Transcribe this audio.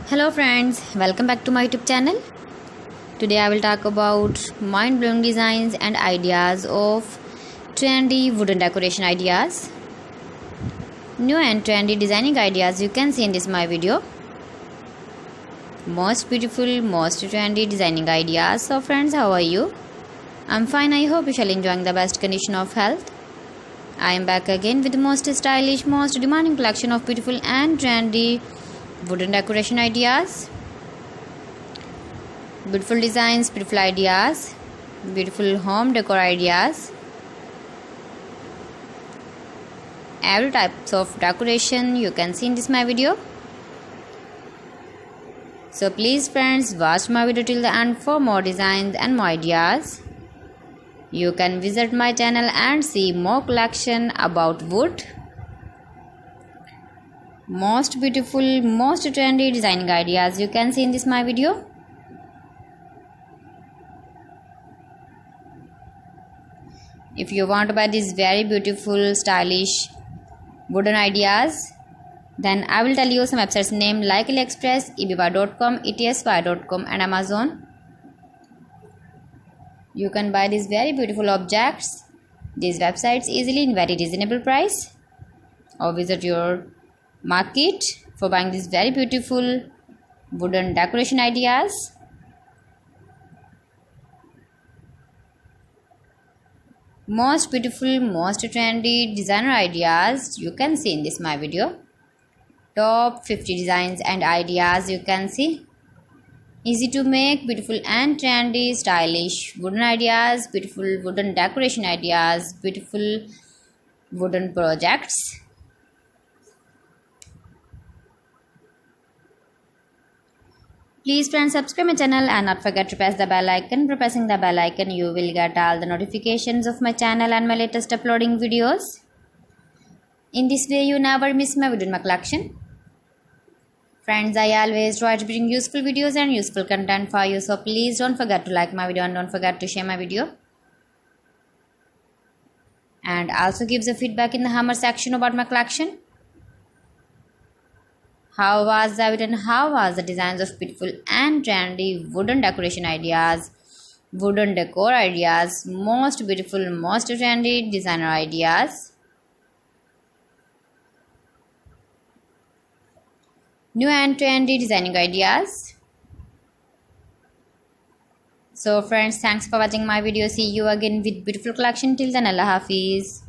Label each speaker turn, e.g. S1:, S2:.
S1: Hello friends, welcome back to my YouTube channel. Today I will talk about mind-blowing designs and ideas of trendy wooden decoration ideas. New and trendy designing ideas you can see in this my video. Most beautiful, most trendy designing ideas. So friends, how are you? I'm fine. I hope you shall enjoying the best condition of health. I am back again with the most stylish, most demanding collection of beautiful and trendy wooden decoration ideas. Beautiful designs, beautiful ideas, beautiful home decor ideas. Every types of decoration you can see in this my video. So please friends, watch my video till the end for more designs and more ideas. You can visit my channel and see more collection about wood. Most beautiful, most trendy designing ideas you can see in this my video. If you want to buy these very beautiful, stylish wooden ideas, then I will tell you some websites name like AliExpress, eBay.com, etsy.com and Amazon. You can buy these very beautiful objects, these websites easily in very reasonable price, or visit your market for buying these very beautiful wooden decoration ideas. Most beautiful, most trendy designer ideas you can see in this my video. Top 50 designs and ideas you can see. Easy to make, beautiful and trendy, stylish wooden ideas, beautiful wooden decoration ideas, beautiful wooden projects. Please friends, subscribe my channel and not forget to press the bell icon. By pressing the bell icon, you will get all the notifications of my channel and my latest uploading videos. In this way, you never miss my video in my collection. Friends, I always try to bring useful videos and useful content for you. So please don't forget to like my video and don't forget to share my video. And also give the feedback in the hammer section about my collection. How was the video and how was the designs of beautiful and trendy wooden decoration ideas, wooden decor ideas, most beautiful, most trendy designer ideas. New and trendy designing ideas. So friends, thanks for watching my video. See you again with beautiful collection. Till then, Allah Hafiz.